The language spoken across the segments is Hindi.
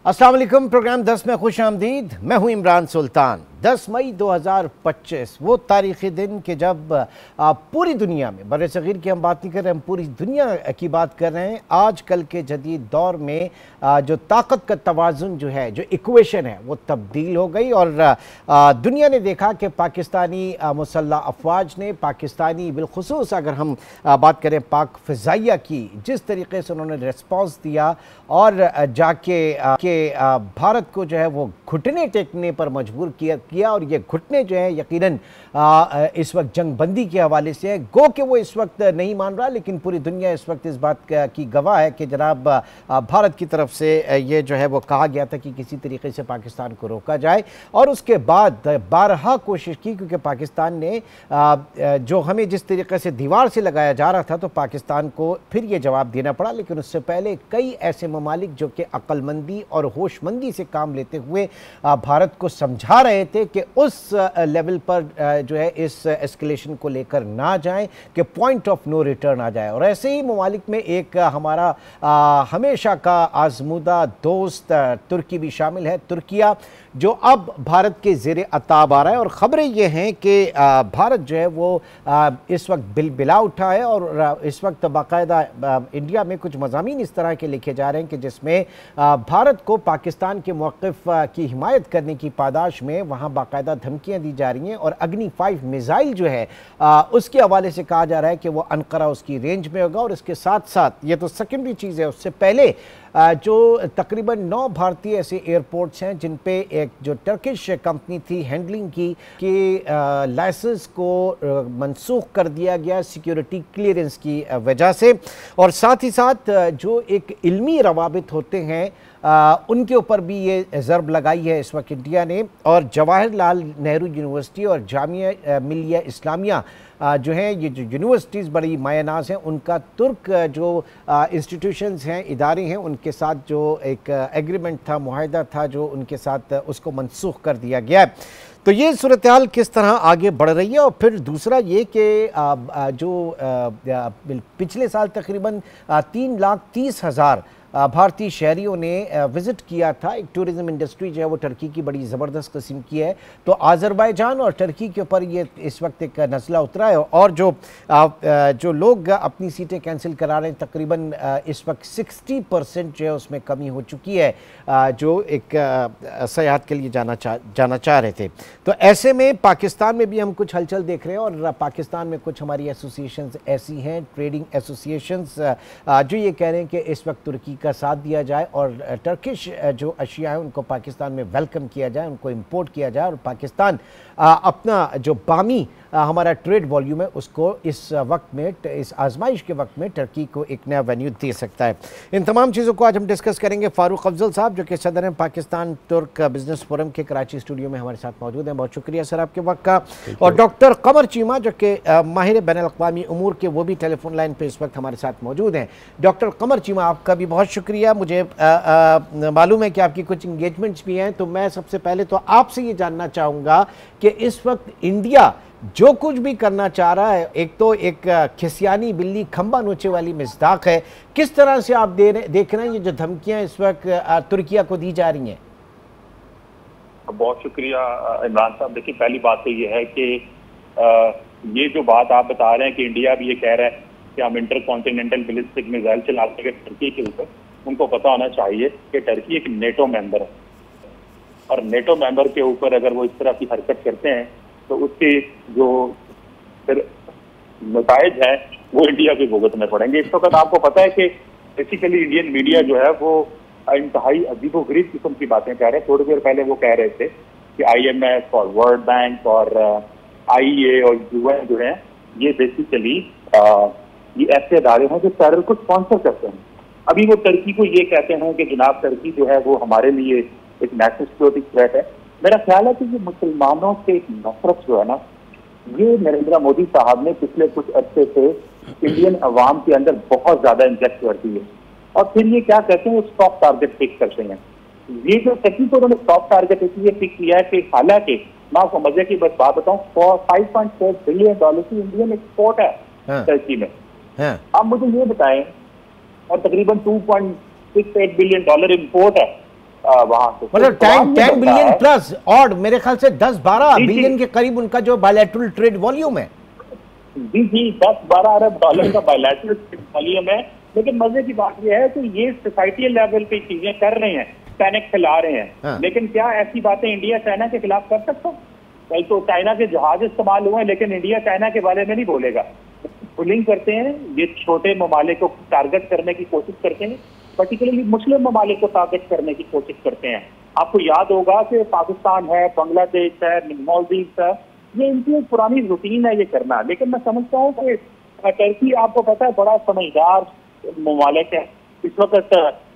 अस्सलाम वालेकुम। प्रोग्राम 10 में खुश आमदीद। मैं हूं इमरान सुल्तान। 10 मई 2025 वो तारीख़ी दिन कि जब पूरी दुनिया में, बर्रे सग़ीर की हम बात नहीं कर रहे, हम पूरी दुनिया की बात कर रहे हैं। आज कल के जदीद दौर में जो ताकत का तवाज़ुन जो है, जो इक्वेशन है, वो तब्दील हो गई और दुनिया ने देखा कि पाकिस्तानी मुसल्लह अफवाज ने, पाकिस्तानी बिलखुसूस अगर हम बात करें पाक फ़िज़ाइया की, जिस तरीके से उन्होंने रिस्पॉन्स दिया और जाके भारत को जो है वो घुटने टेकने पर मजबूर किया और ये घुटने जो है यकीनन इस वक्त जंगबंदी के हवाले से है। गो कि वो इस वक्त नहीं मान रहा, लेकिन पूरी दुनिया इस वक्त इस बात की गवाह है कि जनाब भारत की तरफ से ये जो है वो कहा गया था कि किसी तरीके से पाकिस्तान को रोका जाए और उसके बाद बारहा कोशिश की, क्योंकि पाकिस्तान ने जो हमें जिस तरीके से दीवार से लगाया जा रहा था तो पाकिस्तान को फिर ये जवाब देना पड़ा। लेकिन उससे पहले कई ऐसे ममालिक जो कि अक्लमंदी और होशमंदी से काम लेते हुए भारत को समझा रहे थे कि उस लेवल पर जो है इस एस्केलेशन को लेकर ना जाएं, कि पॉइंट ऑफ नो रिटर्न आ जाए। और ऐसे ही ममालिक में एक हमारा हमेशा का आजमूदा दोस्त तुर्की भी शामिल है। तुर्किया जो अब भारत के ज़ेरे अताब आ रहा है और ख़बरें ये हैं कि भारत जो है वो इस वक्त बिलबिला उठा है और इस वक्त बाकायदा इंडिया में कुछ मज़ामीन इस तरह के लिखे जा रहे हैं कि जिसमें भारत को पाकिस्तान के मौक़िफ़ की हिमायत करने की पादाश में वहाँ बाकायदा धमकियाँ दी जा रही हैं और अग्नि 5 मिसाइल जो है उसके हवाले से कहा जा रहा है कि वो अनकरा उसकी रेंज में होगा। और इसके साथ साथ ये तो सेकेंडरी चीज़ है, उससे पहले जो तकरीबन 9 भारतीय ऐसे एयरपोर्ट्स हैं जिन पे एक जो टर्किश कंपनी थी हैंडलिंग की कि लाइसेंस को मनसूख कर दिया गया सिक्योरिटी क्लियरेंस की वजह से। और साथ ही साथ जो एक इल्मी रवाबित होते हैं उनके ऊपर भी ये ज़रब लगाई है इस वक्त इंडिया ने। और जवाहरलाल नेहरू यूनिवर्सिटी और जामिया मिलिया इस्लामिया जो हैं, ये जो यूनिवर्सिटीज़ बड़ी मायनाज हैं, उनका तुर्क जो इंस्टीट्यूशंस हैं, इदारे हैं, उनके साथ जो एक एग्रीमेंट था, मुआहदा था, जो उनके साथ उसको मनसूख कर दिया गया है। तो ये सूरत हाल किस तरह आगे बढ़ रही है। और फिर दूसरा ये कि जो पिछले साल तकरीबन 3,30,000 भारतीय शहरियों ने विज़िट किया था। एक टूरिज़म इंडस्ट्री जो है वो टर्की की बड़ी ज़बरदस्त किस्म की है। तो आज़रबाईजान और टर्की के ऊपर ये इस वक्त एक नज़ला उतरा है और जो लोग अपनी सीटें कैंसिल करा रहे हैं, तकरीबन इस वक्त 60% जो है उसमें कमी हो चुकी है जो एक सयाहत के लिए जाना चाह रहे थे। तो ऐसे में पाकिस्तान में भी हम कुछ हलचल देख रहे हैं और पाकिस्तान में कुछ हमारी एसोसिएशंस ऐसी हैं, ट्रेडिंग एसोसिएशंस, जो ये कह रहे हैं कि इस वक्त तुर्की का साथ दिया जाए और टर्किश जो अशिया है उनको पाकिस्तान में वेलकम किया जाए, उनको इंपोर्ट किया जाए और पाकिस्तान अपना जो बामी हमारा ट्रेड वॉल्यूम है उसको इस वक्त में, इस आजमाइश के वक्त में टर्की को एक नया वेन्यू दे सकता है। इन तमाम चीज़ों को आज हम डिस्कस करेंगे। फारूक अफजल साहब जो कि सदर हैं पाकिस्तान तुर्क बिजनेस फोरम के कराची स्टूडियो में हमारे साथ मौजूद हैं। बहुत शुक्रिया सर आपके वक्त का। और डॉक्टर कमर चीमा जो कि माहिर बैनुल-अक़वामी उमूर के, वो भी टेलीफोन लाइन पर इस वक्त हमारे साथ मौजूद हैं। डॉक्टर कमर चीमा, आपका भी बहुत शुक्रिया। मुझे मालूम है कि आपकी कुछ इंगेजमेंट्स भी हैं, तो मैं सबसे पहले तो आपसे ये जानना चाहूँगा कि इस वक्त इंडिया जो कुछ भी करना चाह रहा है, एक तो एक खिसियानी बिल्ली खंबा नोचे वाली मिज़दाक है, किस तरह से आप देख रहे हैं ये जो धमकियां इस वक्त तुर्किया को दी जा रही हैं? बहुत शुक्रिया इमरान साहब। देखिए, पहली बात तो ये है कि ये जो बात आप बता रहे हैं कि इंडिया भी ये कह रहा है कि हम इंटर कॉन्टिनेंटल बैलिस्टिक मिसाइल चलाते हैं टर्की के ऊपर, उनको पता होना चाहिए कि टर्की एक नेटो मेंबर है और नेटो मेंबर के ऊपर अगर वो इस तरह की हरकत करते हैं तो उसके जो फिर नताइज हैं वो इंडिया के भुगतने पड़ेंगे। इस वक्त आपको पता है कि बेसिकली इंडियन मीडिया जो है वो इंतहाई अजीबोगरीब किस्म की बातें कह रहे हैं। थोड़ी देर पहले वो कह रहे थे कि IMF और वर्ल्ड बैंक और IEA और UN जो है ये बेसिकली ये ऐसे अदारे हैं जो टेरर को स्पॉन्सर करते हैं। अभी वो टर्की को ये कहते हैं कि जनाब टर्की जो है वो हमारे लिए एक नेशनल सिक्योरिटी थ्रेट है। मेरा ख्याल है कि ये मुसलमानों से एक नफरत जो है ना, ये नरेंद्र मोदी साहब ने पिछले कुछ अर्से से इंडियन अवाम के अंदर बहुत ज्यादा इंजेक्ट कर दी है। और फिर ये क्या कहते हैं, स्टॉप टारगेट फिक्स करते हैं। ये जो टेक्निक उन्होंने स्टॉप टारगेट इसलिए फिक्स किया है कि हालांकि मैं आपको मजे की बस बात बताऊं, $5.4 बिलियन की इंडियन एक्सपोर्ट है टर्की में। अब मुझे ये बताएं, और तकरीबन $2.68 बिलियन इम्पोर्ट है वहां से। मतलब 10 बिलियन प्लस, और मेरे ख्याल से 10-12 बिलियन के करीब उनका जो बायलैटरल ट्रेड वॉल्यूम है। जी जी, 10-12 अरब डॉलर का बायलैटरल ट्रेड वॉल्यूम है। लेकिन मजे की बात यह है कि ये सोसाइटी लेवल पे चीजें कर रहे हैं, पैनिक फैला रहे हैं। हाँ। लेकिन क्या ऐसी बातें इंडिया चाइना के खिलाफ कर सकता? कल तो चाइना के जहाज इस्तेमाल हुए हैं, लेकिन इंडिया चाइना के बारे में नहीं बोलेगा। पुलिंग करते हैं, ये छोटे ममालिक को टारगेट करने की कोशिश करते हैं, पर्टिकुलरली मुस्लिम ममालिक को टारगेट करने की कोशिश करते हैं। आपको याद होगा कि पाकिस्तान है, बांग्लादेश है, मालदीव है, ये इनकी एक पुरानी रूटीन है ये करना। लेकिन मैं समझता हूँ कि टर्की, आपको पता है, बड़ा समझदार ममालिक है। इस वक्त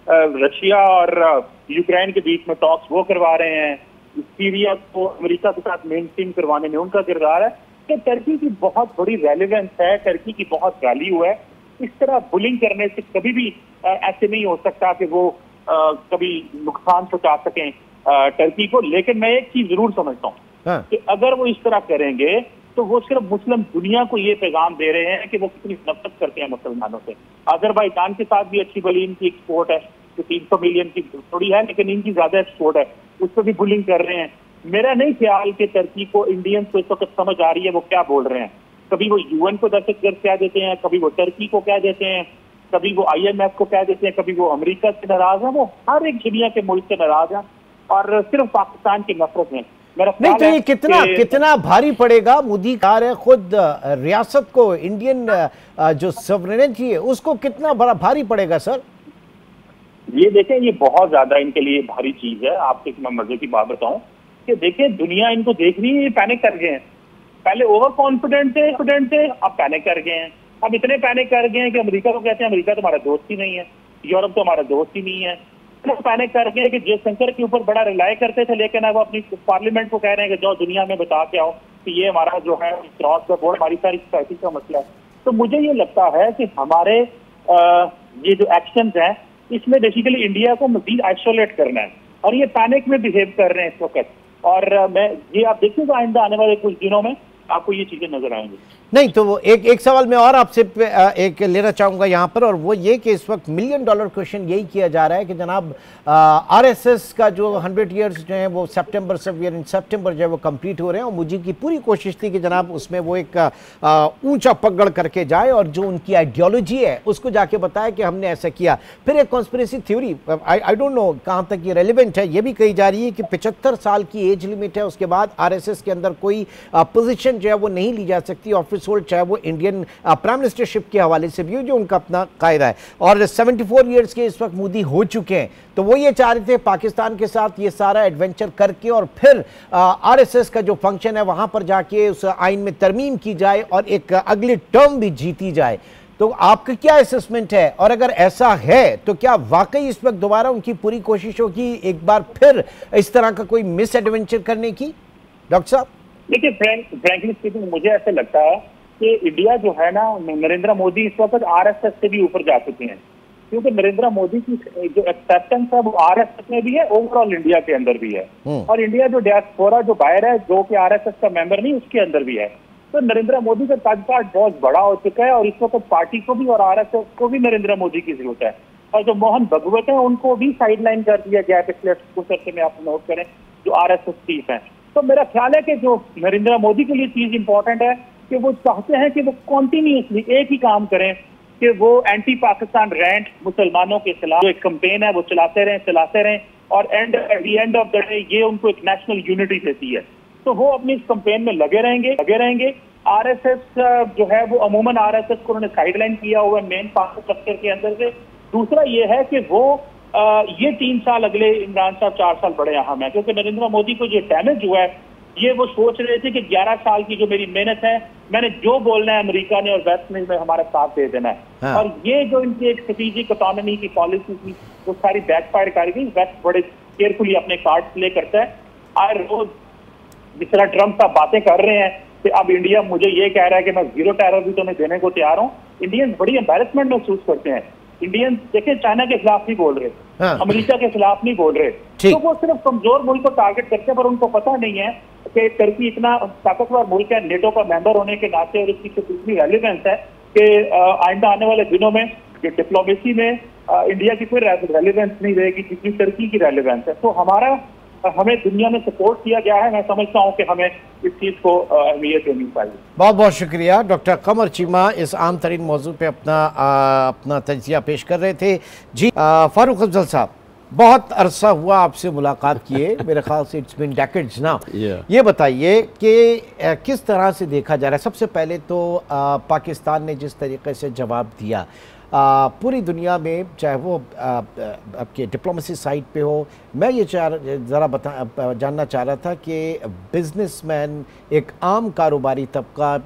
रशिया और यूक्रेन के बीच में टॉक्स वो करवा रहे हैं, सीरिया को अमेरिका के साथ मेनस्ट्रीम करवाने में उनका किरदार है। कि टर्की की बहुत बड़ी रेलिवेंस है, टर्की की बहुत वैल्यू है। इस तरह बुलिंग करने से कभी भी ऐसे नहीं हो सकता कि वो कभी नुकसान पहुंचा सकें टर्की को। लेकिन मैं एक चीज जरूर समझता हूँ, हाँ। कि अगर वो इस तरह करेंगे तो वो सिर्फ मुस्लिम दुनिया को ये पैगाम दे रहे हैं कि वो कितनी नफरत करते हैं मुसलमानों से। अजरबैजान के साथ भी अच्छी भली इनकी एक्सपोर्ट है, तो 300 मिलियन की थोड़ी है, लेकिन इनकी ज्यादा एक्सपोर्ट है, उस पर भी बुलिंग कर रहे हैं। मेरा नहीं ख्याल कि टर्की को इंडियंस को इस वक्त समझ आ रही है वो क्या बोल रहे हैं। कभी वो यूएन को दहशतगर्द कह देते हैं, कभी वो टर्की को कह देते हैं, कभी वो IMF को कह देते हैं, कभी वो अमेरिका से नाराज है। वो हर एक दुनिया के मुल्क से नाराज है और सिर्फ पाकिस्तान की नफरत है। नहीं तो ये कितना भारी पड़ेगा? मोदी कह रहे हैं खुद रियासत को, इंडियन जो सॉवरेनिटी है उसको कितना बड़ा भारी पड़ेगा सर? ये देखें, ये बहुत ज्यादा इनके लिए भारी चीज है। आपको मैं मजे की बात बताऊं कि देखें, दुनिया इनको देख रही है, ये पैनिक कर गए हैं। पहले ओवर कॉन्फिडेंट थे, अब पैनिक कर गए हैं। अब इतने पैनिक कर गए हैं कि अमेरिका को कहते हैं अमेरिका तो हमारा दोस्त ही नहीं है, यूरोप तो हमारा दोस्त ही नहीं है। तो पैनिक कर गए कि जयशंकर के ऊपर बड़ा रिलाय करते थे, लेकिन अब अपनी पार्लियामेंट को कह रहे हैं कि जाओ दुनिया में बता के आओ कि ये हमारा जो है क्रॉस द बोर्ड हमारी सारी सोसाइटी का मसला है। तो मुझे ये लगता है कि हमारे ये जो एक्शन हैं इसमें बेसिकली इंडिया को मजीद आइसोलेट करना है, और ये पैनिक में बिहेव कर रहे हैं इस वक्त। और मैं ये आप देखिएगा आइंदा आने वाले कुछ दिनों में आपको ये चीजें नजर आएंगी। नहीं तो वो एक सवाल मैं और आपसे एक लेना चाहूंगा यहाँ पर, और वो ये कि इस वक्त $1 मिलियन क्वेश्चन यही किया जा रहा है कि जनाब RSS का जो 100 ईयर्स जो है वो सितंबर जो है वो कंप्लीट हो रहे हैं, और मुझे की पूरी कोशिश थी कि जनाब उसमें वो एक ऊंचा पकड़ करके जाए और जो उनकी आइडियोलॉजी है उसको जाके बताए कि हमने ऐसा किया। फिर एक conspiracy theory, I don't know कहाँ तक ये रेलिवेंट है, ये भी कही जा रही है कि 75 साल की एज लिमिट है, उसके बाद RSS के अंदर कोई पोजीशन जो है वो नहीं ली जा सकती ऑफिस होल्ड, चाहे वो इंडियन प्राइम मिनिस्टरशिप के हवाले से भी हो, जो उनका अपना कायदा है। और 74 ईयर्स के इस वक्त मोदी हो चुके हैं, तो वो ये चाह रहे थे पाकिस्तान के साथ ये सारा एडवेंचर करके और फिर RSS का जो फंक्शन है वहां पर जाके उस आइन में तरमीम की जाए और एक अगली टर्म भी जीती जाए। तो आपका क्या असेसमेंट है, और अगर ऐसा है तो क्या वाकई इस वक्त दोबारा उनकी पूरी कोशिश होगी एक बार फिर इस तरह का कोई मिस एडवेंचर करने की? डॉक्टर साहब देखिए, फ्रैंकली स्पीकिंग मुझे ऐसा लगता है कि इंडिया जो है ना, नरेंद्र मोदी इस वक्त RSS से भी ऊपर जा चुके हैं, क्योंकि नरेंद्र मोदी की जो एक्सेप्टेंस है वो RSS में भी है, ओवरऑल इंडिया के अंदर भी है, और इंडिया जो डियास्पोरा जो बाहर है जो कि RSS का मेंबर नहीं उसके अंदर भी है। तो नरेंद्र मोदी का तजकाट बहुत बड़ा हो चुका है, और इस वक्त पार्टी को भी और RSS को भी नरेंद्र मोदी की जरूरत है। और जो मोहन भगवत है उनको भी साइडलाइन कर दिया गया पिछले कुछ अर्से में, आप नोट करें, जो RSS चीफ है। तो मेरा ख्याल है कि जो नरेंद्र मोदी के लिए चीज इंपॉर्टेंट है कि वो चाहते हैं कि वो कॉन्टिन्यूसली एक ही काम करें, कि वो एंटी पाकिस्तान रैंट, मुसलमानों के खिलाफ जो एक कैंपेन है वो चलाते रहें, और at the end of the day ये उनको एक नेशनल यूनिटी देती है। तो वो अपनी इस कैंपेन में लगे रहेंगे। RSS जो है वो अमूमन RSS को उन्होंने साइडलाइन किया हुआ है मेन पावर स्ट्रक्चर के अंदर से। दूसरा ये है कि वो ये 3 साल अगले इमरान साहब 4 साल बड़े अहम है, क्योंकि नरेंद्र मोदी को जो डैमेज हुआ है ये वो सोच रहे थे कि 11 साल की जो मेरी मेहनत है, मैंने जो बोलना है अमेरिका ने और वेस्ट में हमारा साथ दे देना है। हाँ। और ये जो इनकी एक स्ट्रेटेजिक इकोनॉमी की पॉलिसी थी वो सारी बैकफायर कर गई। वेस्ट बड़े केयरफुली अपने कार्ड प्ले करता है। हर रोज जिस तरह ट्रंप साहब बातें कर रहे हैं कि अब इंडिया मुझे ये कह रहा है कि मैं 0 टैरिफ भी तुम्हें देने को तैयार हूँ, इंडियंस बड़ी एम्बैरेसमेंट महसूस करते हैं। इंडियंस देखिए चाइना के खिलाफ नहीं बोल रहे, हाँ। अमेरिका के खिलाफ नहीं बोल रहे, तो वो सिर्फ कमजोर मुल्क को टारगेट करते हैं, पर उनको पता नहीं है कि टर्की इतना ताकतवर मुल्क है नेटो का मेंबर होने के नाते, और इसकी कितनी रेलिवेंस है कि आइंदा आने वाले दिनों में जो डिप्लोमेसी में इंडिया की फिर रेलेवेंस नहीं रहेगी जितनी टर्की की रेलेवेंस है। तो हमें दुनिया में सपोर्ट किया गया है। मैं समझता हूँ कि हमें इस चीज को अहमियत देनी चाहिए। बहुत बहुत शुक्रिया। डॉक्टर कमर चीमा इस आम तरीन मौजू पे अपना तजिया पेश कर रहे थे। जी फारूक अफजल साहब, बहुत अरसा हुआ आपसे मुलाकात किए, मेरे ख्याल से इट्स बीन डेकेड्स नाउ। ये बताइए कि किस तरह से देखा जा रहा है। सबसे पहले तो पाकिस्तान ने जिस तरीके से जवाब दिया पूरी दुनिया में, चाहे वो आपके डिप्लोमेसी साइड पे हो, मैं ये ज़रा जानना चाह रहा था कि बिजनेसमैन, एक आम कारोबारी तबका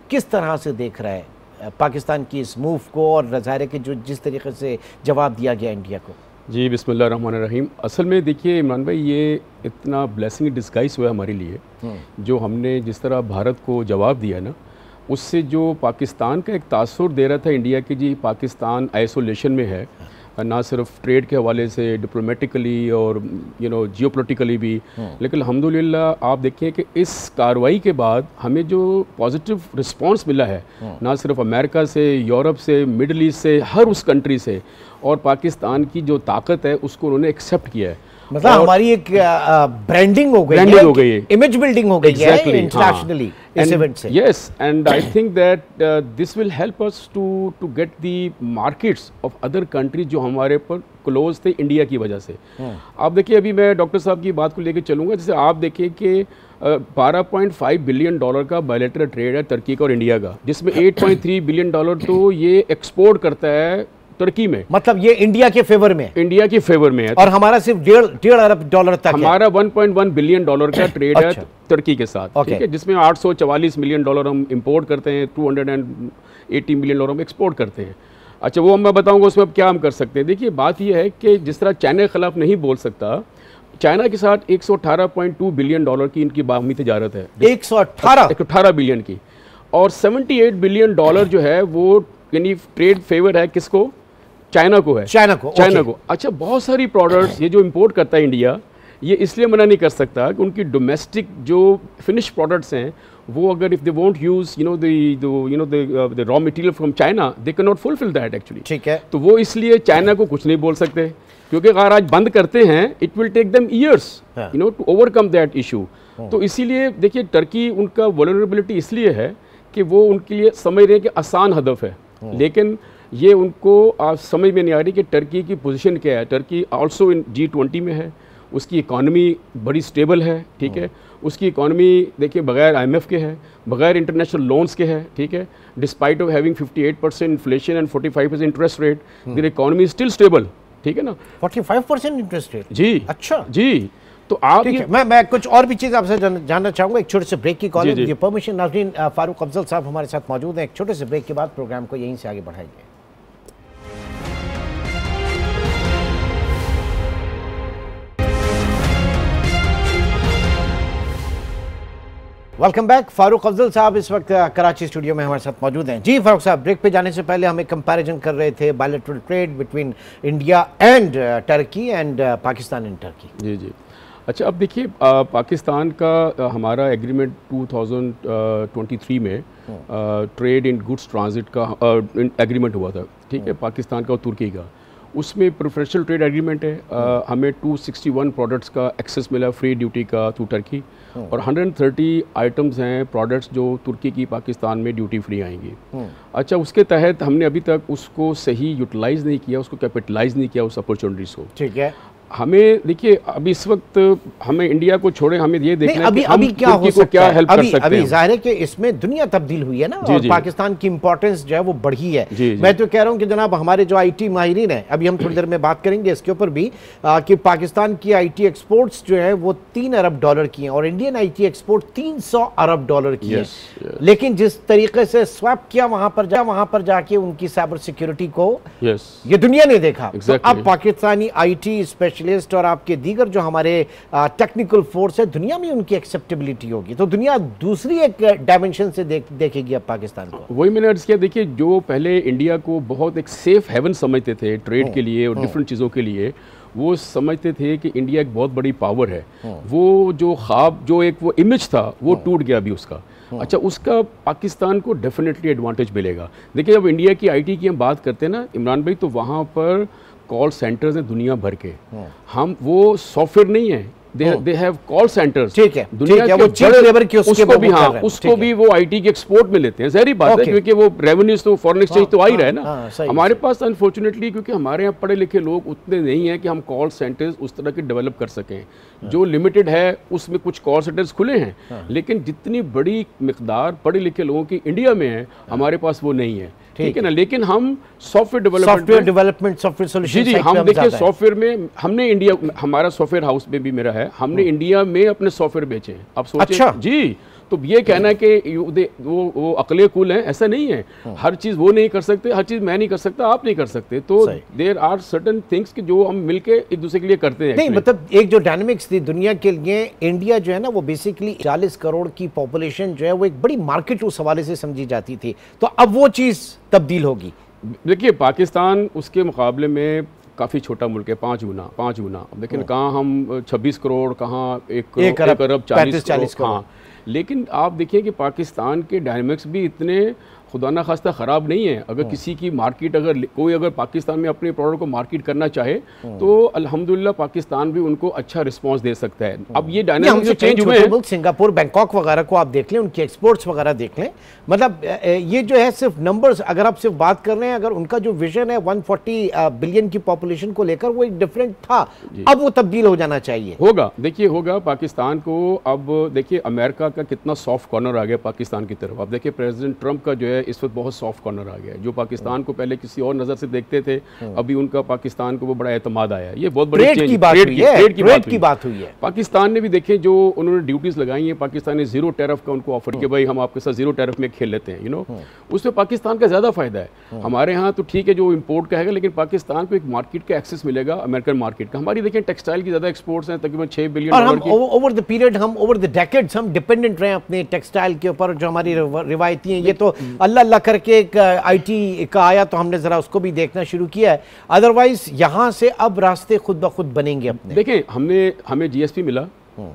किस तरह से देख रहा है पाकिस्तान की इस मूव को, और ज़ाहिर है कि जिस तरीके से जवाब दिया गया इंडिया को। जी बिस्मिल्लाहिर्रहमानिर्रहीम। असल में देखिए इमरान भाई, ये इतना ब्लेसिंग डिस्गाइज हुआ हमारे लिए, जो हमने जिस तरह भारत को जवाब दिया ना, उससे जो पाकिस्तान का एक तासुर दे रहा था इंडिया की, जी पाकिस्तान आइसोलेशन में है, ना सिर्फ ट्रेड के हवाले से, डिप्लोमेटिकली और जियोपॉलिटिकली भी, लेकिन अल्हम्दुलिल्लाह आप देखें कि इस कार्रवाई के बाद हमें जो पॉजिटिव रिस्पांस मिला है, ना सिर्फ अमेरिका से, यूरोप से, मिडल ईस्ट से, हर उस कंट्री से, और पाकिस्तान की जो ताकत है उसको उन्होंने एक्सेप्ट किया है। मतलब हमारी एक ब्रांडिंग हो गई है, इमेज बिल्डिंग हो गई है इंटरनेशनली इस इवेंट से। Yes, and I think that this will help us to get the markets of other countries जो हमारे पर क्लोज थे इंडिया की वजह से। आप देखिए, अभी मैं डॉक्टर साहब की बात को लेकर चलूँगा। जैसे आप देखिए कि 12.5 बिलियन डॉलर का बायलैटरल ट्रेड है तुर्की का और इंडिया का, जिसमें 8.3 बिलियन डॉलर तो ये एक्सपोर्ट करता है तुर्की में। मतलब ये इंडिया के फेवर में, इंडिया के फेवर में है। और हमारा सिर्फ 1.5 अरब डॉलर तक हमारा 1.1 बिलियन डॉलर का ट्रेड है तुर्की के साथ, ठीक है, जिसमें 844 मिलियन डॉलर हम इंपोर्ट करते हैं, 280 मिलियन डॉलर हम एक्सपोर्ट करते हैं। अच्छा, वो मैं बताऊंगा उसमें अब क्या हम कर सकते हैं। देखिए बात यह है कि जिस तरह चाइना के खिलाफ नहीं बोल सकता, चाइना के साथ 118.2 बिलियन डॉलर की इनकी बाहमी तिजारत है, 118 बिलियन की, और 78 बिलियन डॉलर जो है वो यानी ट्रेड फेवर है किसको? चाइना को है, चाइना को। अच्छा, बहुत सारी प्रोडक्ट्स ये जो इंपोर्ट करता है इंडिया, ये इसलिए मना नहीं कर सकता कि उनकी डोमेस्टिक जो फिनिश प्रोडक्ट्स हैं वो अगर if they won't use the raw material from China, they can not fulfil that actually. ठीक है, तो वो इसलिए चाइना को कुछ नहीं बोल सकते, क्योंकि अगर आज बंद करते हैं it will take them years to overcome that issue. तो इसीलिए देखिए टर्की उनका वल्नरेबिलिटी इसलिए है कि वो उनके लिए समझ रहे हैं कि आसान हदफ है, लेकिन ये उनको आज समझ में नहीं आ रही कि टर्की की पोजीशन क्या है। टर्की आल्सो इन G20 में है, उसकी इकॉनमी बड़ी स्टेबल है, ठीक है, उसकी इकॉनमी देखिए बगैर IMF के है, बगैर इंटरनेशनल लोन्स के है, ठीक है, despite of having 58% inflation and 45% interest rate, their economy still stable, ठीक है ना। 45% इंटरेस्ट रेट? जी, अच्छा जी। तो आप मैं कुछ और भी चीज़ आपसे जानना चाहूँगा। एक छोटे से ब्रेक की कॉल है, परमिशन। नाज़रीन, फारूक अफजल साहब हमारे साथ मौजूद हैं। एक छोटे से ब्रेक के बाद प्रोग्राम को यहीं से आगे बढ़ाएंगे। Welcome back. फारूक अफजल साहब इस वक्त कराची स्टूडियो में हमारे साथ मौजूद हैं। जी फारूक साहब, ब्रेक पे जाने से पहले हम एक कंपैरिजन कर रहे थे bilateral trade between India and Turkey and Pakistan and Turkey. जी जी। अच्छा, अब देखिए पाकिस्तान का हमारा एग्रीमेंट 2023 में ट्रेड इन गुड्स ट्रांजिट का एग्रीमेंट हुआ था, ठीक है, पाकिस्तान का और तुर्की का। उसमें प्रेफरेंशियल ट्रेड एग्रीमेंट है, हमें 261 प्रोडक्ट्स का एक्सेस मिला फ्री ड्यूटी का टू टर्की, और 130 आइटम्स हैं प्रोडक्ट्स जो तुर्की की पाकिस्तान में ड्यूटी फ्री आएंगी। अच्छा, उसके तहत हमने अभी तक उसको सही यूटिलाइज़ नहीं किया, उसको कैपिटलाइज़ नहीं किया उस अपॉर्चुनिटीज़ को। ठीक है, हमें देखिए अभी इस वक्त हमें इंडिया को छोड़े, हमें ये देखना है कि अभी क्या हो सकता क्या है। हेल्प कर सकते हैं। अभी जाहिर है कि इसमें दुनिया तब्दील हुई है ना, और पाकिस्तान की इंपॉर्टेंस जो है वो बढ़ी है। मैं तो कह रहा हूं कि जनाब हमारे जो IT माहिरीन हैं, अभी हम थोड़ी देर में बात करेंगे इसके ऊपर भी, कि पाकिस्तान की IT एक्सपोर्ट्स जो है वो 3 अरब डॉलर की हैं, और Indian IT export 300 Arab dollar की है। लेकिन जिस तरीके से स्वैप किया वहां पर जाके उनकी साइबर सिक्योरिटी को ये दुनिया ने देखा। तो अब पाकिस्तानी IT स्पेशलिस्ट और आपके दीगर जो हमारे टेक्निकल फोर्स है, दुनिया में उनकी एक्सेप्टेबिलिटी होगी, तो दुनिया दूसरी एक डायमेंशन से देखेगी अब पाकिस्तान को। वही मैंने अर्ज किया। देखिए, जो पहले इंडिया को बहुत एक सेफ हेवन समझते थे ट्रेड के लिए और डिफरेंट चीज़ों के लिए, वो समझते थे कि इंडिया एक बहुत बड़ी पावर है, वो जो ख्वाब, जो एक वो इमेज था, वो टूट गया अभी उसका। अच्छा, उसका पाकिस्तान को डेफिनेटली एडवांटेज मिलेगा। देखिए, जब इंडिया की IT की हम बात करते हैं ना इमरान भाई, तो वहाँ पर कॉल सेंटर्स हैं दुनिया भर के, हम वो सॉफ्टवेयर नहीं है, दे हैव कॉल सेंटर्स, ठीक है, दुनिया के बड़े लेबर के उसको भी, हाँ उसको भी वो आईटी के एक्सपोर्ट में लेते हैं, जहरी बात है, क्योंकि वो रेवेन्यूज तो फॉरेन एक्सचेंज तो आ ही रहा है ना। हमारे पास अनफॉर्चुनेटली क्योंकि हमारे यहाँ पढ़े लिखे लोग उतने नहीं हैं कि हम कॉल सेंटर्स उस तरह के डेवलप कर सकें। जो लिमिटेड है उसमें कुछ कॉल सेंटर्स खुले हैं, लेकिन जितनी बड़ी मिकदार पढ़े लिखे लोगों की इंडिया में है, हमारे पास वो नहीं है, ठीक है ना। लेकिन हम सॉफ्टवेयर डेवलपमेंट सॉफ्टवेयर सोल्यूशन, जी हम देखिए सॉफ्टवेयर में हमने इंडिया, हमारा सॉफ्टवेयर हाउस में भी मेरा है, हमने इंडिया में अपने सॉफ्टवेयर बेचे हैं। आप सोचिए, अच्छा जी, तो ये कहना है कि वो अकले कुल हैं, ऐसा नहीं है। हर चीज वो नहीं कर सकते, हर चीज मैं नहीं कर सकता, आप नहीं कर सकते, तो देयर आर सर्टेन थिंग्स कि जो हम मिलके एक दूसरे के लिए करते हैं। नहीं मतलब एक जो डायनामिक्स थी दुनिया के लिए, इंडिया जो है ना वो बेसिकली 40 करोड़ की पॉपुलेशन जो है वो एक बड़ी मार्केट उस हवाले से समझी जाती थी, तो अब वो चीज तब्दील होगी। देखिए पाकिस्तान उसके मुकाबले में काफ़ी छोटा मुल्क है, 5 गुना। लेकिन कहाँ हम 26 करोड़, कहाँ 1 अरब 40 करोड़, हाँ। लेकिन आप देखिए कि पाकिस्तान के डायनामिक्स भी इतने खुदा ना खास्ता ख़राब नहीं है। अगर किसी की मार्केट, अगर पाकिस्तान में अपने प्रोडक्ट को मार्केट करना चाहे तो अल्हम्दुलिल्लाह पाकिस्तान भी उनको अच्छा रिस्पांस दे सकता है। अब ये डायनामिक्स जो चेंज हुए हैं, सिंगापुर, बैंकॉक वगैरह को आप देख लें, उनकी एक्सपोर्ट्स वगैरह देख लें, मतलब ये जो है सिर्फ नंबर्स, अगर आप सिर्फ बात कर रहे हैं, अगर उनका जो विजन है 140 बिलियन की पॉपुलेशन को लेकर वो एक डिफरेंट था, अब वो तब्दील हो जाना चाहिए। होगा, देखिए होगा पाकिस्तान को। अब देखिए अमेरिका का कितना सॉफ्ट कॉर्नर आ गया पाकिस्तान की तरफ। अब देखिए प्रेसिडेंट ट्रंप का जो है इस वक्त बहुत सॉफ्ट कॉर्नर आ गया है। जो पाकिस्तान को पहले किसी और नजर से देखते थे, अभी उनका पाकिस्तान को वो बड़ा एतमाद आया है। ये बहुत बड़ी ट्रेड की बात हुई है। पाकिस्तान ने भी देखे जो उन्होंने ड्यूटीज लगाई हैं, पाकिस्तान ने जीरो टैरिफ का उनको ऑफर किया, भाई हम आपके साथ जीरो टैरिफ में खेल लेते हैं, उसमें पाकिस्तान का ज्यादा फायदा है। हमारे यहाँ तो ठीक है जो इम्पोर्ट का है, लेकिन पाकिस्तान को एक मार्केट का एक्सेस मिलेगा, अमेरिकन मार्केट का। हमारी देखिए टेक्सटाइल की ज्यादा एक्सपोर्ट्स हैं, तकरीबन 6 बिलियन की। ओवर द पीरियड, हम ओवर द डेकेड्स हम डिपेंडेंट रहे अपने टेक्सटाइल के ऊपर, जो हमारी रिवायती हैं। ये तो अल्लाह अल्लाह करके एक आईटी का आया तो हमने जरा उसको भी देखना शुरू किया है, अदरवाइज यहाँ से अब रास्ते खुद ब खुद बनेंगे अपने। देखिए हमें जीएसपी मिला,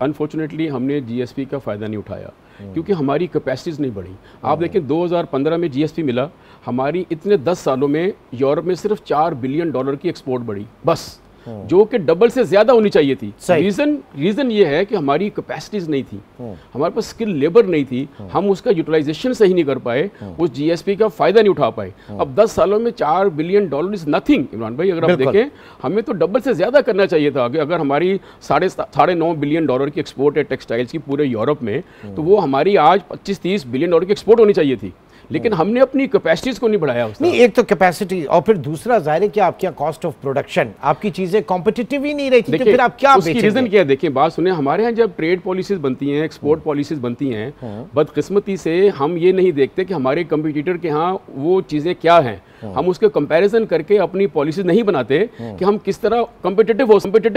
अनफॉर्चुनेटली हमने जीएसपी का फायदा नहीं उठाया क्योंकि हमारी कैपेसिटीज नहीं बढ़ी। आप देखें 2015 में जीएसपी मिला, हमारी इतने 10 सालों में यूरोप में सिर्फ $4 बिलियन की एक्सपोर्ट बढ़ी बस, जो कि डबल से ज्यादा होनी चाहिए थी। रीजन ये है कि हमारी कैपेसिटीज नहीं थी, हमारे पास स्किल लेबर नहीं थी, हम उसका यूटिलाइजेशन सही नहीं कर पाए, उस जीएसपी का फायदा नहीं उठा पाए। अब 10 सालों में $4 बिलियन इज नथिंग इमरान भाई। अगर आप देखें हमें तो डबल से ज्यादा करना चाहिए था। अगर हमारी $9.5 बिलियन की एक्सपोर्ट है टेक्सटाइल्स की पूरे यूरोप में, तो वो हमारी आज $25-30 बिलियन की एक्सपोर्ट होनी चाहिए थी, लेकिन हमने अपनी कैपेसिटीज को नहीं बढ़ाया उसमें। नहीं, एक तो कैपेसिटी और फिर दूसरा जाहिर है कि आपके यहाँ कॉस्ट ऑफ प्रोडक्शन, आपकी चीजें कॉम्पिटिटिव ही नहीं रही थी, तो फिर आप क्या बेचेंगे? रीजन क्या है? देखिए बात सुने, हमारे यहाँ जब ट्रेड पॉलिसीज बनती हैं, एक्सपोर्ट पॉलिसीज बनती हैं, बदकिस्मती से हम ये नहीं देखते कि हमारे कंपटीटर के यहाँ वो चीजें क्या हैं। हम उसके कंपैरिजन करके अपनी पॉलिसीज नहीं बनाते कि हम किस तरह कॉम्पिटिटिव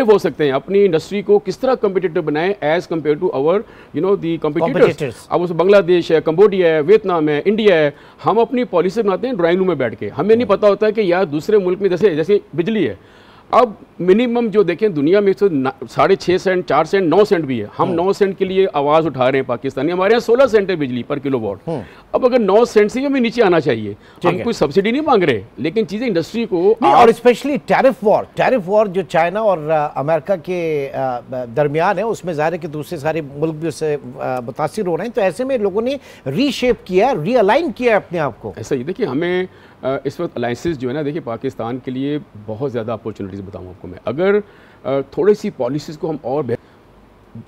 हो सकते हैं, अपनी इंडस्ट्री को किस तरह कॉम्पिटिटिव बनाएं as compare to our the competitors. अब उस बांग्लादेश है, कंबोडिया है, वियतनाम है, इंडिया है, हम अपनी पॉलिसी बनाते हैं ड्राइंग रूम में बैठ के। हमें नहीं पता होता है कि यार दूसरे मुल्क में जैसे बिजली है, अब मिनिमम जो देखें दुनिया में 6.5 सेंट, 4 सेंट, 9 सेंट भी है। हम 9 सेंट के लिए आवाज़ उठा रहे हैं पाकिस्तानी, हमारे यहाँ 16 सेंट है बिजली पर किलोवाट। अब अगर 9 सेंट से हमें नीचे आना चाहिए, हम कोई सब्सिडी नहीं मांग रहे, लेकिन चीज़ें इंडस्ट्री को और स्पेशली टैरिफ वॉर जो चाइना और अमेरिका के दरमियान है, उसमें ज़ाहिर है कि दूसरे सारे मुल्क भी उससे मुतासिर हो रहे हैं। तो ऐसे में लोगों ने रीशेप किया, रीअलाइन किया अपने आप को। ऐसा ही देखिए हमें इस वक्त अलाइंसेस जो है ना, देखिए पाकिस्तान के लिए बहुत ज़्यादा अपॉर्चुनिटीज़ बताऊँ आपको मैं। अगर थोड़ी सी पॉलिसीज़ को हम और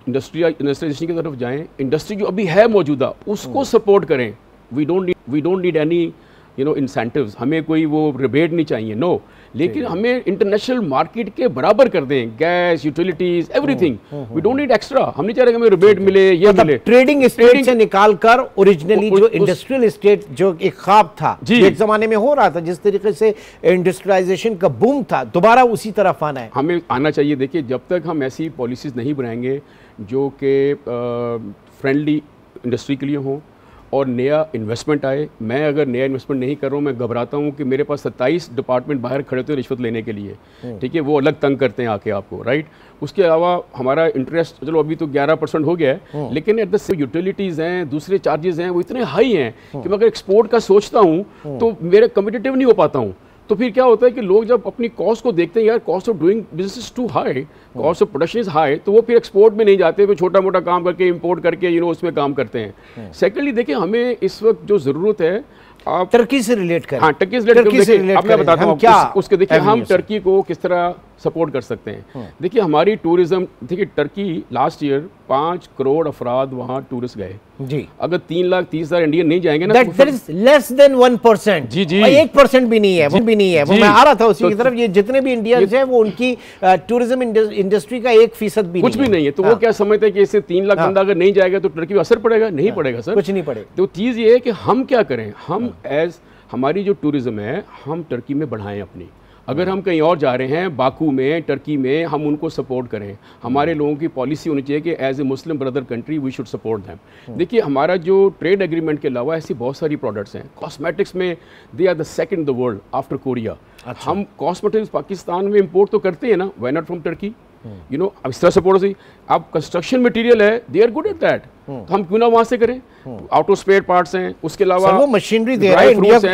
इंडस्ट्रियलाइजेशन की तरफ जाएं, इंडस्ट्री जो अभी है मौजूदा उसको सपोर्ट करें। We don't need any incentives, हमें कोई वो रिबेट नहीं चाहिए, नो, लेकिन हमें इंटरनेशनल मार्केट के बराबर कर दें, gas, utilities, everything. We don't need extra, हम नहीं चाह रहे कि हमें रिबेट मिले, ये मिले। ट्रेडिंग स्टेट से निकालकर ओरिजिनली जो इंडस्ट्रियल स्टेट जो एक ख्वाब था, एक जमाने में हो रहा था, जिस तरीके से इंडस्ट्रियलाइजेशन का बूम था, दोबारा उसी तरफ आना है, हमें आना चाहिए। देखिए जब तक हम ऐसी पॉलिसीज नहीं बनाएंगे जो कि फ्रेंडली इंडस्ट्री के लिए हों और नया इन्वेस्टमेंट आए। मैं अगर नया इन्वेस्टमेंट नहीं कर रहा हूँ, मैं घबराता हूँ कि मेरे पास 27 डिपार्टमेंट बाहर खड़े होते हैं रिश्वत लेने के लिए, ठीक है, वो अलग तंग करते हैं आके आपको, राइट। उसके अलावा हमारा इंटरेस्ट चलो अभी तो 11% हो गया है, लेकिन एट द सेम यूटिलिटीज़ हैं, दूसरे चार्जेस हैं, वो इतने हाई हैं कि मैं अगर एक्सपोर्ट का सोचता हूँ तो मेरे कम्पिटिटिव नहीं हो पाता हूँ। तो फिर क्या होता है कि लोग जब अपनी कॉस्ट को देखते हैं, यार cost of doing business is too high, cost of production is high, तो वो फिर एक्सपोर्ट में नहीं जाते, वो छोटा मोटा काम करके इंपोर्ट करके उसमें काम करते हैं। सेकेंडली देखिए, हमें इस वक्त जो ज़रूरत है, आप टर्की से रिलेट करें। हाँ, टर्की से रिलेट अब मैं बताता हूँ क्या उसके। देखिए हम टर्की को किस तरह सपोर्ट कर सकते हैं। देखिए हमारी टूरिज्म, देखिए टर्की लास्ट ईयर 5 करोड़ अफराद वहाँ टूरिस्ट गए जी। अगर 3,30,000 इंडियन नहीं जाएंगे ना, that is less than 1%। जी जी, 1% भी नहीं है, वो भी नहीं है। वो मैं आ रहा था उसी की तरफ, ये जितने भी इंडियंस हैं वो उनकी टूरिज्म इंडस्ट्री का 1% भी कुछ भी नहीं है। तो वो क्या समझते हैं कि इससे 3 लाख बंदा अगर नहीं जाएगा तो टर्की में असर पड़ेगा? नहीं पड़ेगा सर, कुछ नहीं पड़ेगा। तो चीज़ ये है कि हम क्या करें, हम एज हमारी जो टूरिज्म है हम टर्की में बढ़ाएं अपनी। अगर हम कहीं और जा रहे हैं, बाकू में, टर्की में, हम उनको सपोर्ट करें। हमारे लोगों की पॉलिसी होनी चाहिए कि as a Muslim brother country we should support them. देखिए हमारा जो ट्रेड एग्रीमेंट के अलावा ऐसी बहुत सारी प्रोडक्ट्स हैं। कॉस्मेटिक्स में they are the second in the world after Korea. हम कॉस्मेटिक्स पाकिस्तान में इंपोर्ट तो करते हैं ना, व्हाई नॉट फ्रॉम टर्की? अब इस तरह सपोर्ट से अब कंस्ट्रक्शन मटेरियल है, they are good at that, तो हम क्यों ना वहां से करें? ऑटो स्पेयर पार्ट्स हैं, उसके अलावा वो मशीनरी दे रहा है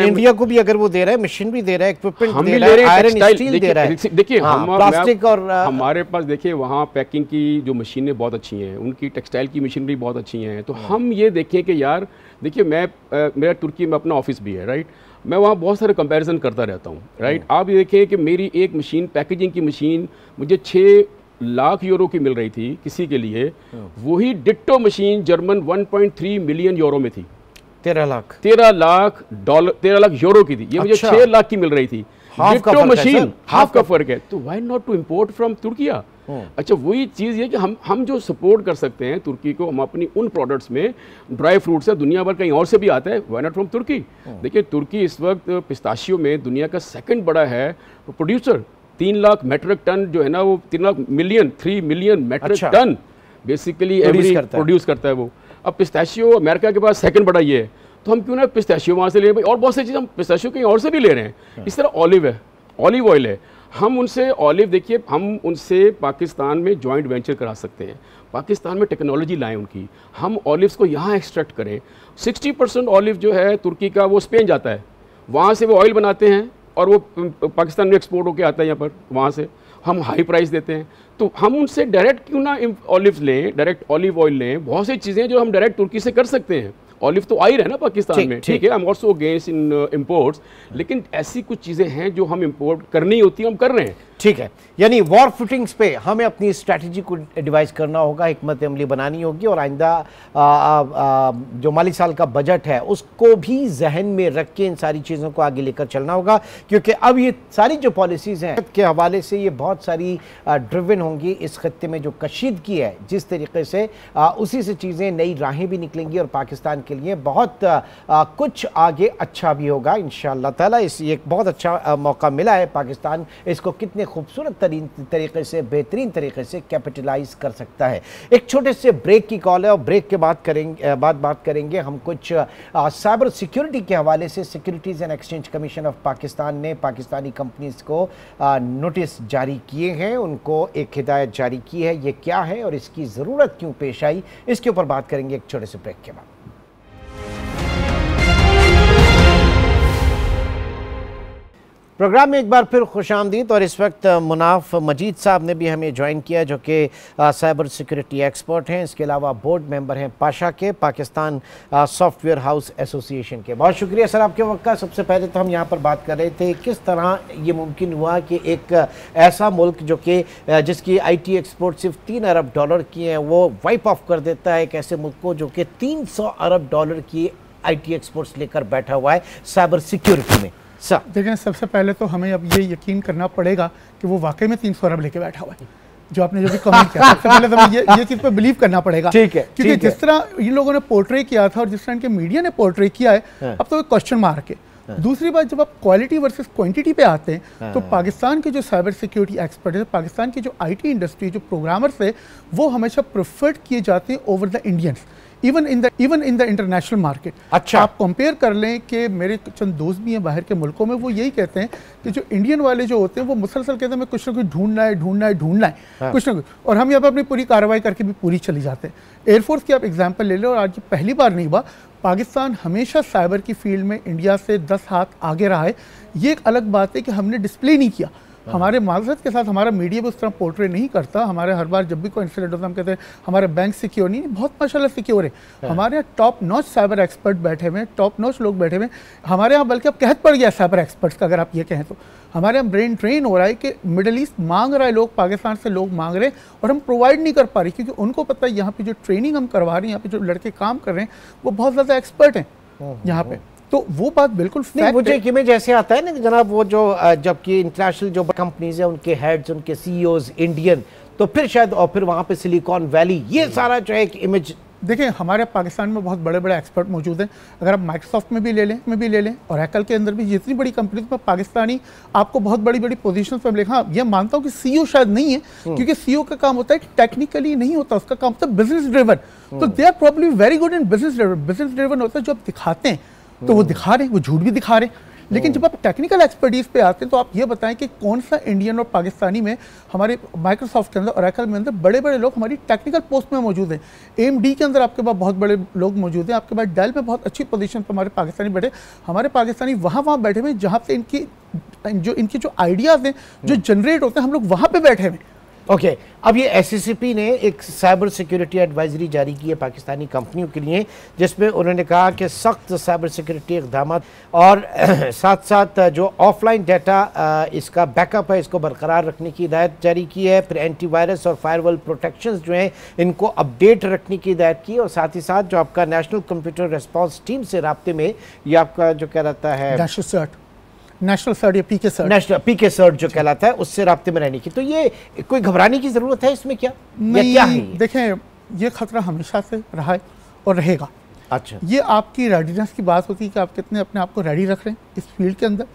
इंडिया को भी, अगर वो दे रहा है मशीनरी दे रहा है, इक्विपमेंट हम दे भी रहा ले रहे है, हैं, आयरन स्टील दे रहा है। देखिए प्लास्टिक और हमारे पास देखिए वहाँ पैकिंग की जो मशीनें बहुत अच्छी हैं, उनकी टेक्सटाइल की मशीनरी बहुत अच्छी हैं। तो हम ये देखें कि यार देखिए मेरा तुर्की में अपना ऑफिस भी है, राइट, मैं वहाँ बहुत सारे कंपैरिजन करता रहता हूँ, राइट। आप ये देखें कि मेरी एक मशीन, पैकेजिंग की मशीन, मुझे 6 लाख यूरो की मिल रही थी किसी के लिए, वही ditto machine German 1.3 million euro में थी। 13 लाख डॉलर, 13 लाख यूरो की थी, ये मुझे 6 लाख की मिल रही थी। डिट्टो मशीन, हाफ का फर्क है। तो why not to import from Turkiye? अच्छा, वही चीज़ ये कि हम जो सपोर्ट कर सकते हैं तुर्की को, हम अपनी उन प्रोडक्ट्स में, ड्राई फ्रूट्स है, दुनिया भर कहीं और से भी आता है, व्हाई नॉट फ्रॉम तुर्की? देखिए तुर्की इस वक्त पिस्ताशियो में दुनिया का सेकंड बड़ा है प्रोड्यूसर। 3 लाख मेट्रिक टन जो है ना, वो 3 million metric tonne basically every produce करता है वो। अब पिस्ताशियो अमेरिका के पास सेकंड बड़ा ये है, तो हम क्यों ना पिस्ताशियो वहाँ से ले भाई, और बहुत सी चीज़ हम पिस्ताशियो कहीं और से भी ले रहे हैं। इस तरह ऑलिव है, ऑलिव ऑयल है, हम उनसे ऑलिव, देखिए हम उनसे पाकिस्तान में जॉइंट वेंचर करा सकते हैं, पाकिस्तान में टेक्नोलॉजी लाएं उनकी, हम ऑलिव्स को यहाँ एक्सट्रैक्ट करें। 60% ऑलिव जो है तुर्की का वो स्पेन जाता है, वहाँ से वो ऑयल बनाते हैं और वो पाकिस्तान में एक्सपोर्ट होकर आता है यहाँ पर, वहाँ से हम हाई प्राइस देते हैं। तो हम उनसे डायरेक्ट क्यों ना ऑलिव लें, डायरेक्ट ऑलिव ऑयल लें। बहुत सी चीज़ें जो हम डायरेक्ट तुर्की से कर सकते हैं। ऑलिव तो आ ही रहा है ना पाकिस्तान में, ठीक है, I am also against in imports, लेकिन ऐसी कुछ चीज़ें हैं जो हम इम्पोर्ट करनी होती है, हम कर रहे हैं। ठीक है, यानी वॉर फुटिंग्स पे हमें अपनी स्ट्रैटेजी को डिवाइस करना होगा, हिकमत अमली बनानी होगी, और आइंदा जो माली साल का बजट है उसको भी जहन में रख के इन सारी चीज़ों को आगे लेकर चलना होगा, क्योंकि अब ये सारी जो पॉलिसीज़ हैं के हवाले से ये बहुत सारी ड्रिवन होंगी। इस खत्ते में जो कशीदगी है जिस तरीके से, उसी से चीज़ें नई राहें भी निकलेंगी और पाकिस्तान के लिए बहुत कुछ आगे अच्छा भी होगा इंशाअल्लाह ताला। इस एक बहुत अच्छा मौका मिला है, पाकिस्तान इसको कितने खूबसूरत तरीके से, बेहतरीन तरीके से कैपिटलाइज कर सकता है। एक छोटे से ब्रेक की कॉल है और ब्रेक के बाद बात करेंगे हम कुछ साइबर सिक्योरिटी के हवाले से। Securities and exchange commission of Pakistan ने पाकिस्तानी कंपनीज को नोटिस जारी किए हैं, उनको एक हिदायत जारी की है। ये क्या है और इसकी ज़रूरत क्यों पेश आई, इसके ऊपर बात करेंगे एक छोटे से ब्रेक के बाद। प्रोग्राम में एक बार फिर खुशामदीद, और इस वक्त मुनाफ मजीद साहब ने भी हमें ज्वाइन किया, जो कि साइबर सिक्योरिटी एक्सपर्ट हैं, इसके अलावा बोर्ड मेंबर हैं पाशा के, पाकिस्तान सॉफ्टवेयर हाउस एसोसिएशन के। बहुत शुक्रिया सर आपके वक्त का। सबसे पहले तो हम यहाँ पर बात कर रहे थे किस तरह ये मुमकिन हुआ कि एक ऐसा मुल्क जो कि जिसकी IT एक्सपोर्ट सिर्फ 3 अरब डॉलर की है, वो वाइप ऑफ कर देता है एक ऐसे मुल्क को जो कि 300 अरब डॉलर की IT एक्सपोर्ट्स लेकर बैठा हुआ है साइबर सिक्योरिटी में। देखिए, सबसे पहले तो हमें अब ये यकीन करना पड़ेगा कि वो वाकई में 300 अरब लेके बैठा हुआ है, जो आपने जो भी कमेंट किया। सबसे पहले तो हमें ये चीज़ पे बिलीव करना पड़ेगा, ठीक है, क्योंकि जिस तरह इन लोगों ने पोर्ट्रे किया था और जिस तरह इनके मीडिया ने पोर्ट्रे किया है, अब तो एक क्वेश्चन मार्क है। दूसरी बात, जब आप क्वालिटी वर्सेस क्वांटिटी पे आते हैं, तो पाकिस्तान के जो साइबर सिक्योरिटी एक्सपर्ट है, पाकिस्तान की जो IT इंडस्ट्री, जो प्रोग्रामर्स है, वो हमेशा प्रेफर्ड किए जाते हैं over the Indians, even in the international market. अच्छा, आप कंपेयर कर लें कि मेरे चंद दोस्त भी हैं बाहर के मुल्कों में, वो यही कहते हैं कि जो इंडियन वाले जो होते हैं वो मुसलसल कहते हैं मैं कुछ ना कुछ ढूंढना है हाँ। कुछ ना कुछ, और हम यहाँ पर अपनी पूरी कार्रवाई करके भी पूरी चली जाते हैं। एयरफोर्स की आप एग्जाम्पल ले लें, और आज पहली बार नहीं हुआ, पाकिस्तान हमेशा साइबर की फील्ड में इंडिया से 10 हाथ आगे रहा है। ये एक अलग बात है कि हमने डिस्प्ले नहीं किया। हमारे माजरत के साथ हमारा मीडिया भी उस तरह पोर्ट्रे नहीं करता। हमारे हर बार जब भी कोई इंसिडेंट होता है हम कहते हैं हमारा बैंक सिक्योर नहीं, बहुत माशाल्लाह सिक्योर है। हमारे यहाँ टॉप नॉच साइबर एक्सपर्ट बैठे हुए हैं, टॉप नॉच लोग बैठे हुए हैं हमारे यहाँ, बल्कि अब कहत पड़ गया साइबर एक्सपर्ट्स का, अगर आप ये कहें तो। हमारे यहाँ ब्रेन ट्रेन हो रहा है कि मिडल ईस्ट मांग रहा है, लोग पाकिस्तान से लोग मांग रहे हैं और हम प्रोवाइड नहीं कर पा रहे, क्योंकि उनको पता है यहाँ पे जो ट्रेनिंग हम करवा रहे हैं, यहाँ पे जो लड़के काम कर रहे हैं वो बहुत ज़्यादा एक्सपर्ट हैं यहाँ पे। तो वो बात बिल्कुल नहीं, मुझे एक इमेज ऐसे आता है ना कि जनाब वो जो जबकि इंटरनेशनल जो कंपनीज है उनके हेड्स, उनके सीईओज इंडियन, तो फिर शायद और फिर वहाँ पे सिलिकॉन वैली, ये सारा जो है एक इमेज। देखिए हमारे पाकिस्तान में बहुत बड़े बड़े एक्सपर्ट मौजूद हैं। अगर आप माइक्रोसॉफ्ट में भी ले लें और एप्पल के अंदर भी जितनी बड़ी कंपनीज में पाकिस्तानी आपको बहुत बड़ी बड़ी पोजीशंस पे मिलेगा। हाँ, ये मानता हूँ कि सीईओ शायद नहीं है, क्योंकि सीईओ का काम होता है टेक्निकली नहीं होता, उसका काम होता है बिजनेस ड्रिवन। तो they are probably very good in business driven. Business driven होता है जो आप दिखाते हैं तो वो दिखा रहे हैं, वो झूठ भी दिखा रहे हैं। लेकिन जब आप टेक्निकल एक्सपर्टीज पे आते हैं तो आप ये बताएं कि कौन सा इंडियन और पाकिस्तानी में हमारे माइक्रोसॉफ्ट के अंदर, ओरेकल में अंदर बड़े बड़े लोग हमारी टेक्निकल पोस्ट में मौजूद हैं। AMD के अंदर आपके पास बहुत बड़े लोग मौजूद हैं, आपके पास डेल में बहुत अच्छी पोजीशन पर हमारे पाकिस्तानी बैठे। हमारे पाकिस्तानी वहाँ बैठे हुए हैं जहाँ पे इनकी जो आइडियाज़ हैं जो जनरेट होते हैं, हम लोग वहाँ पे बैठे हुए हैं। ओके, अब ये SCCP ने एक साइबर सिक्योरिटी एडवाइजरी जारी की है पाकिस्तानी कंपनियों के लिए, जिसमें उन्होंने कहा कि सख्त साइबर सिक्योरिटी इक़दाम और साथ साथ जो ऑफलाइन डाटा इसका बैकअप है इसको बरकरार रखने की हिदायत जारी की है। फिर एंटीवायरस और फायरवॉल प्रोटेक्शंस जो हैं इनको अपडेट रखने की हिदायत की, और साथ ही साथ जो आपका नेशनल कंप्यूटर रिस्पॉन्स टीम से रब्ते में ये आपका जो कह रहता है नेशनल सर्ट या PK CERT, national PK CERT जो कहलाता है, उससे राब्ते में रहने की। तो ये कोई घबराने की जरूरत है इसमें क्या? नहीं, क्या है? देखें ये खतरा हमेशा से रहा है और रहेगा। अच्छा, ये आपकी रेडीनेस की बात होती है कि आप कितने अपने आप को रेडी रख रहे हैं इस फील्ड के अंदर।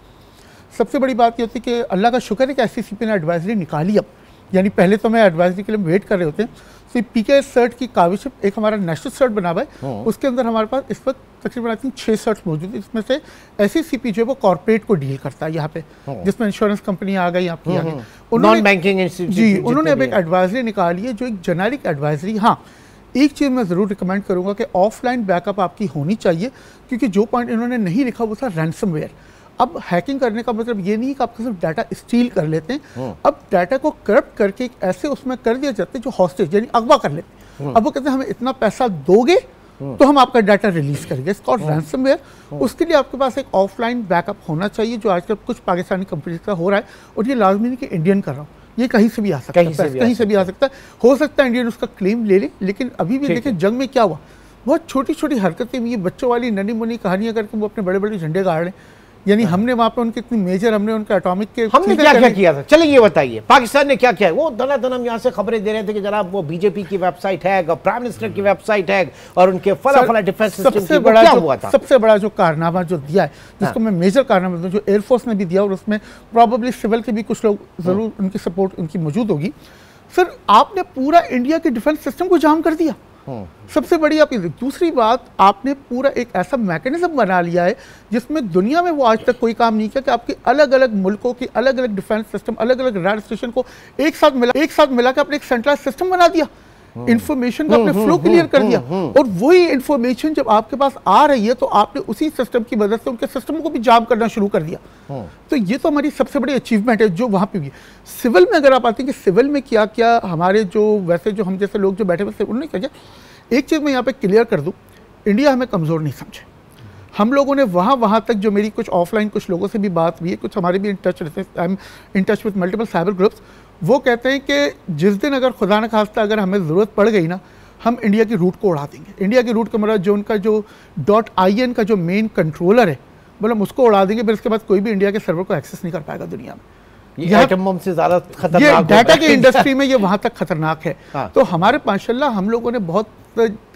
सबसे बड़ी बात ये होती है कि अल्लाह का शुक्र है कि SCCP ने एडवाइजरी निकाली अब, यानी पहले तो मैं एडवाइजरी के लिए वेट कर रहे होते हैं। तो PK सर्ट की काविश, एक हमारा नेशनल सर्ट बना हुआ है, उसके अंदर हमारे पास इस वक्त तकरीबन आई थिंक 6 सर्ट मौजूद है। इसमें से SCCP जो है वो कॉर्पोरेट को डील करता है यहाँ पे, जिसमें इंश्योरेंस कंपनी आ गई, आपकी आ गई, नॉन बैंकिंग इंस्टीट्यूट जी, उन्होंने अब एक एडवाइजरी निकाली है जो एक जेनेरिक एडवाइजरी। हाँ, एक चीज़ मैं ज़रूर रिकमेंड करूँगा कि ऑफलाइन बैकअप आपकी होनी चाहिए, क्योंकि जो पॉइंट इन्होंने नहीं लिखा वो था रैंसमवेयर। अब हैकिंग करने का मतलब ये नहीं है कि आप सिर्फ डाटा स्टील कर लेते हैं, अब डाटा को करप्ट करके ऐसे उसमें कर दिया जाता है जो हॉस्टेज यानी अगवा कर लेते हैं। अब वो कहते हैं हमें इतना पैसा दोगे तो हम आपका डाटा रिलीज करेंगे, इसका रैंसमवेयर। उसके लिए आपके पास एक ऑफलाइन बैकअप होना चाहिए, जो आजकल कुछ पाकिस्तानी कंपनीज का हो रहा है। और ये लाजमी नहीं कि इंडियन कर रहा हूँ, ये कहीं से भी आ सकता है, कहीं से भी आ सकता है। हो सकता है इंडियन उसका क्लेम ले ले, लेकिन अभी भी देखें जंग में क्या हुआ, बहुत छोटी छोटी हरकतें, ये बच्चों वाली नन्ही मुन्नी कहानियां करके वो अपने बड़े बड़े झंडे गाड़ रहे हैं। यानी हमने वहाँ पे उनके इतनी मेजर, हमने उनके एटॉमिक के हमने क्या क्या किया था, चलिए ये बताइए पाकिस्तान ने क्या किया है। वो दनादन हम यहाँ से खबरें दे रहे थे कि जनाब वो बीजेपी की वेबसाइट है, प्राइम मिनिस्टर की वेबसाइट है, और उनके फला डिफेंस सिस्टम सबसे बड़ा क्या हुआ था, सबसे बड़ा जो कारनामा जो दिया है, जिसको मैं मेजर कारनामा दूं, जो एयरफोर्स ने भी दिया, और उसमें प्रॉबेबली सिविल के भी कुछ लोग जरूर उनकी सपोर्ट उनकी मौजूद होगी। सर आपने पूरा इंडिया के डिफेंस सिस्टम को जाम कर दिया, सबसे बड़ी आप। दूसरी बात, आपने पूरा एक ऐसा मैकेनिज्म बना लिया है जिसमें दुनिया में वो आज तक कोई काम नहीं किया कि आपके अलग अलग मुल्कों की अलग अलग डिफेंस सिस्टम, अलग अलग रडार स्टेशन को एक साथ मिला के आपने एक सेंट्रलाइज सिस्टम बना दिया, इंफॉर्मेशन का आपने फ्लो क्लियर कर दिया। और वही इंफॉर्मेशन जब आपके पास आ रही है तो आपने उसी सिस्टम की मदद से उनके सिस्टम को भी जाम करना शुरू कर दिया। तो ये तो हमारी सबसे बड़ी अचीवमेंट है जो वहाँ पे भी। सिविल में अगर आप आते हैं कि सिविल में क्या क्या हमारे जो वैसे जो हम जैसे लोग जो बैठे हुए उन्होंने क्या किया, एक चीज़ मैं यहाँ पे क्लियर कर दूँ, इंडिया हमें कमज़ोर नहीं समझे। हम लोगों ने वहाँ तक जो मेरी कुछ ऑफलाइन कुछ लोगों से भी बात हुई है, कुछ हमारे भी इन टच रहते हैं, I am in touch with multiple cyber groups, वो कहते हैं कि जिस दिन अगर खुदा न खास्ता अगर हमें ज़रूरत पड़ गई ना, हम इंडिया की रूट को उड़ा देंगे। इंडिया की रूट का मतलब जो उनका जो .in का जो मेन कंट्रोलर है, मतलब उसको उड़ा देंगे, फिर उसके बाद कोई भी इंडिया के सर्वर को एक्सेस नहीं कर पाएगा दुनिया में। ये एटम बम से ज़्यादा खतरनाक, ये डाटा की इंडस्ट्री में ये वहाँ तक खतरनाक है। हाँ। तो हमारे माशाल्लाह हम लोगों ने बहुत,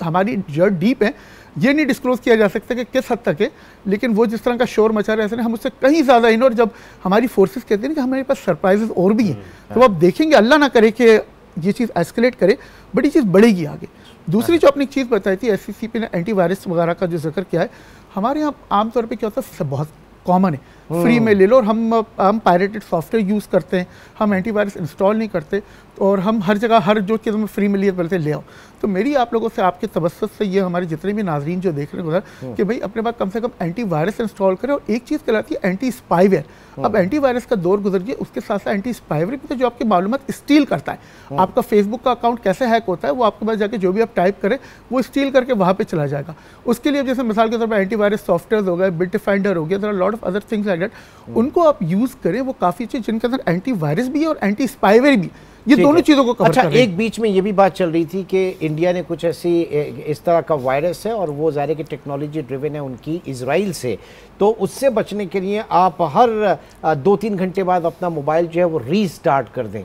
हमारी जड़ डीप है, ये नहीं डिस्क्लोज किया जा सकता कि किस हद तक है, लेकिन वो जिस तरह का शोर मचा रहे हैं हम उससे कहीं ज़्यादा इन। और जब हमारी फोर्सेस कहते हैं कि हमारे पास सरप्राइजेस और भी हैं, तो आप देखेंगे अल्लाह ना करे कि ये चीज़ एस्केलेट करे, बड़ी चीज़ बढ़ेगी आगे। दूसरी जो अपनी चीज़ बताई थी, SCCP ने एंटीवायरस वगैरह का जो जिक्र किया है, हमारे यहाँ आमतौर पर क्या होता है, बहुत कॉमन है, फ्री में ले लो, और हम पायरेटेड सॉफ्टवेयर यूज़ करते हैं, हम एंटीवायरस इंस्टॉल नहीं करते, और हम हर जगह हर जो चीज़ में फ्री मिली है बोलते ले आओ। तो मेरी आप लोगों से, आपके तवज्जुह से ये हमारे जितने भी नाजरीन जो देख रहे हैं उधर, कि भाई अपने पास कम से कम एंटीवायरस इंस्टॉल करें। और एक चीज़ कहलाती है एंटी स्पाईवेयर। अब एंटीवायरस का दौर गुजर गया, उसके साथ साथ एंटी स्पाईवेयर भी, तो जो आपकी मालूमात स्टील करता है। आपका फेसबुक का अकाउंट कैसे हैक होता है, वो आपके पास जाके जो भी आप टाइप करें वो स्टील करके वहाँ पे चला जाएगा। उसके लिए जैसे मिसाल के तौर पर एंटीवायरस सॉफ्टवेयर हो गए, बिट डिफेंडर हो गया, there are lot of other things like that, उनको आप यूज़ करें, वो काफ़ी अच्छे, जिनके अंदर एंटीवायरस भी है और एंटी स्पाईवेयर भी, ये दोनों चीजों को कवर कर रहे हैं। एक बीच में ये भी बात चल रही थी कि इंडिया ने कुछ ऐसी इस तरह का वायरस है, और वो ज़ाहिर है कि टेक्नोलॉजी ड्रिवन है उनकी इजराइल से, तो उससे बचने के लिए आप हर 2-3 घंटे बाद अपना मोबाइल जो है वो रीस्टार्ट कर दें।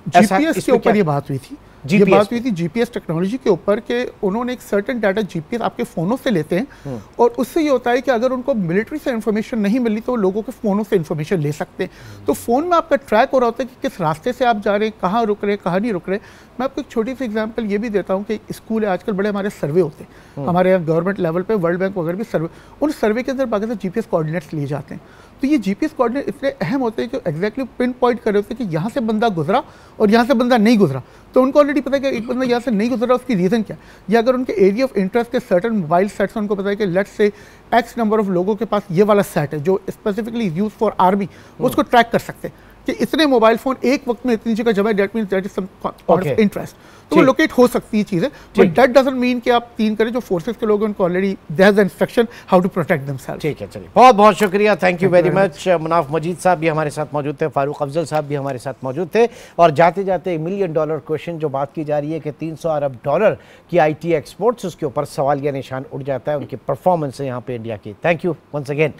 जीपीएस के ऊपर ये बात हुई थी, ये बात हुई थी जीपीएस टेक्नोलॉजी के ऊपर, कि उन्होंने एक सर्टेन डाटा जीपीएस आपके फ़ोनों से लेते हैं, और उससे ये होता है कि अगर उनको मिलिट्री से इन्फॉर्मेशन नहीं मिली तो वो लोगों के फ़ोनों से इन्फॉर्मेशन ले सकते हैं। तो फ़ोन में आपका ट्रैक हो रहा होता है कि किस रास्ते से आप जा रहे हैं, कहाँ रुक रहे हैं, कहाँ नहीं रुक रहे। मैं आपको एक छोटी सी एग्जांपल ये भी देता हूँ कि स्कूल है, आजकल बड़े हमारे सर्वे होते हैं, हमारे यहाँ गवर्नमेंट लेवल पे, वर्ल्ड बैंक वगैरह भी सर्वे, उन सर्वे के अंदर बाकायदा जीपीएस कोऑर्डिनेट्स लिए जाते हैं। तो ये जीपीएस कोऑर्डिनेट इतने अहम होते हैं कि एग्जैक्टली पिन पॉइंट कर रहे होते हैं कि यहाँ से बंदा गुजरा और यहाँ से बंदा नहीं गुजरा। तो उनको ऑलरेडी पता है कि एक बंदा यहाँ से नहीं गुजरा, उसकी रीज़न क्या है, या अगर उनके एरिया ऑफ इंटरेस्ट के सर्टन मोबाइल सेट्स, उनको पता है कि let's say x number of लोगों के पास ये वाला सेट है जो स्पेसिफिकली यूज फॉर आर्मी, उसको ट्रैक कर सकते हैं कि इतने मोबाइल फोन एक वक्त में इतनी जगह जमा है, that means that is some kind of interest. तो वो लोकेट हो सकती है चीज़ें, बट दैट डजंट मीन कि आप तीन करें। जो फोर्सेस के लोग हैं उनको already there is the instruction how to protect themself. ठीक है, चलिए, बहुत बहुत शुक्रिया, thank you very much. Munaf Majid साहब भी हमारे साथ मौजूद थे, फारूक अफजल साहब भी हमारे साथ मौजूद थे, और जाते जाते $1 मिलियन क्वेश्चन जो बात की जा रही है कि $300 अरब की IT एक्सपोर्ट्स, उसके ऊपर सवालिया निशान उठ जाता है उनकी परफॉर्मेंस है यहाँ पे इंडिया की। Thank you once again.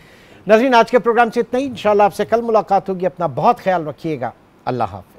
नाज़रीन, आज के प्रोग्राम से इतना ही, इंशाल्लाह आपसे कल मुलाकात होगी। अपना बहुत ख्याल रखिएगा, अल्लाह हाफ़िज़।